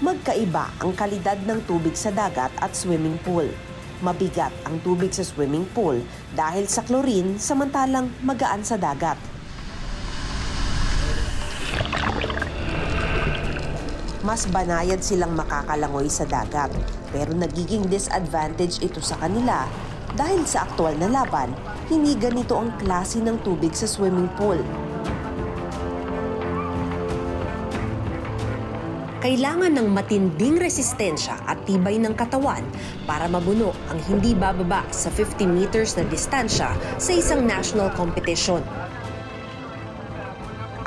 Magkaiba ang kalidad ng tubig sa dagat at swimming pool. Mabigat ang tubig sa swimming pool dahil sa chlorine, samantalang magaan sa dagat. Mas banayad silang makakalangoy sa dagat, pero nagiging disadvantage ito sa kanila dahil sa aktual na laban, hindi ganito ang klase ng tubig sa swimming pool. Kailangan ng matinding resistensya at tibay ng katawan para mabuno ang hindi bababa sa 50 meters na distansya sa isang national competition.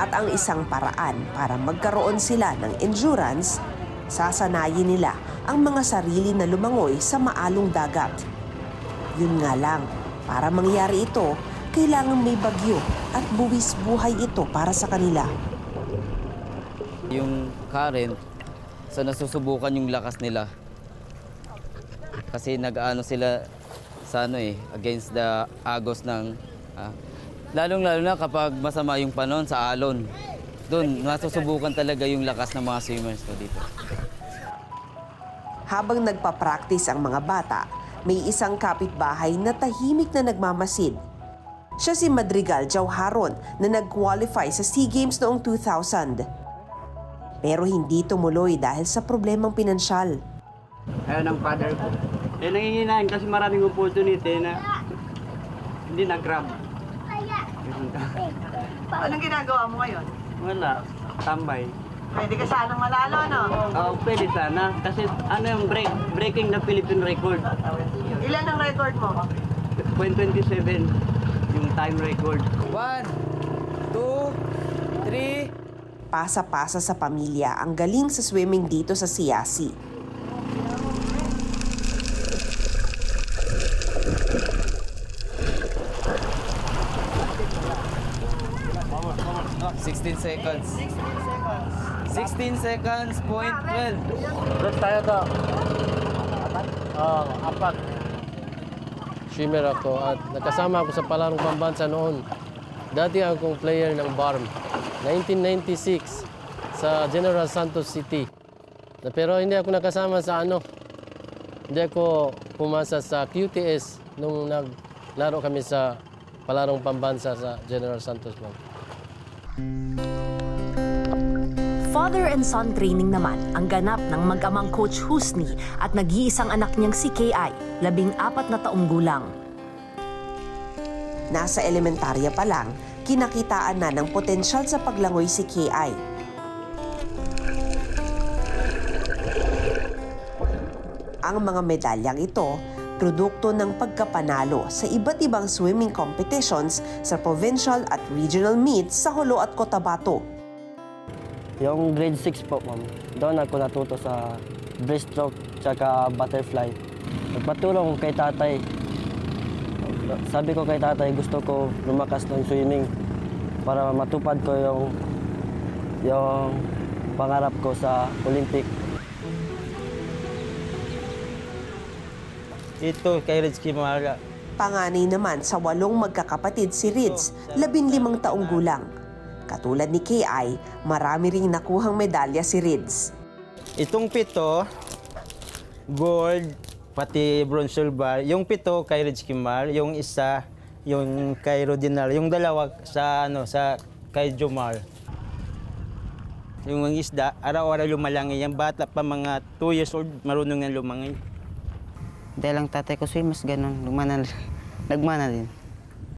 At ang isang paraan para magkaroon sila ng endurance, sasanayin nila ang mga sarili na lumangoy sa maalong dagat. Yun nga lang, para mangyari ito, kailangan may bagyo at buwis buhay ito para sa kanila. Yung current, so nasusubukan yung lakas nila. Kasi nag-ano sila sa against the agos ng lalong-lalo na kapag masama yung panahon sa alon. Doon nasusubukan talaga yung lakas ng mga swimmers ko dito. Habang nagpa-practice ang mga bata, may isang kapitbahay na tahimik na nagmamasid. Siya si Madrigal Jauharon na nag-qualify sa SEA Games noong 2000. Pero hindi tumuloy dahil sa problemang pinansyal. Ayaw ng father ko. Nanginginahin kasi maraming opportunity na hindi na-grab. Anong ginagawa mo ngayon? Wala, tambay. Pwede ka sanang manalo, no? Oo, pwede sana. Kasi yung breaking the Philippine record. Ilan ang record mo? 0.27, yung time record. 1, 2, 3... Pasa-pasa sa pamilya ang galing sa swimming dito sa Siasi. Oh, 16 seconds. 16 seconds, point 12. First tayo to. Apat. Swimmer ako at nakasama ako sa palarong pambansa noon. Dati akong player ng BARM. 1996 sa General Santos City. Pero hindi ako nakasama sa Hindi ako pumasa sa QTS nung naglaro kami sa palarong pambansa sa General Santos. Father and son training naman ang ganap ng mag-amang Coach Husni at nag-iisang anak niyang si KI, 14 na taong gulang. Nasa elementarya pa lang, kinakitaan na ng potensyal sa paglangoy si KI. Ang mga medalyang ito, produkto ng pagkapanalo sa iba't ibang swimming competitions sa provincial at regional meets sa Jolo at Cotabato. Yung grade 6 po, ma'am. Doon ako natuto sa breaststroke tsaka butterfly. Nagpatulong kay tatay. Sabi ko kay tatay, gusto ko lumakas ng swimming para matupad ko yung pangarap ko sa Olympic. Ito kay Rids Kimara. Panganay naman sa 8 magkakapatid si Rids, 15 taong gulang. Katulad ni KI, marami ring nakuhang medalya si Rids. Itong 7, gold, pati bronze silver. Yung 7 kay Rids Kimar, yung isa, yung kay Rodinal, yung 2 sa kay Jomar. Yung isda, araw-araw lumalangi. Yung bata pa mga 2 years old, marunong na lumangi. Dahil ang tatay ko swimmers, ganun, nagmana din.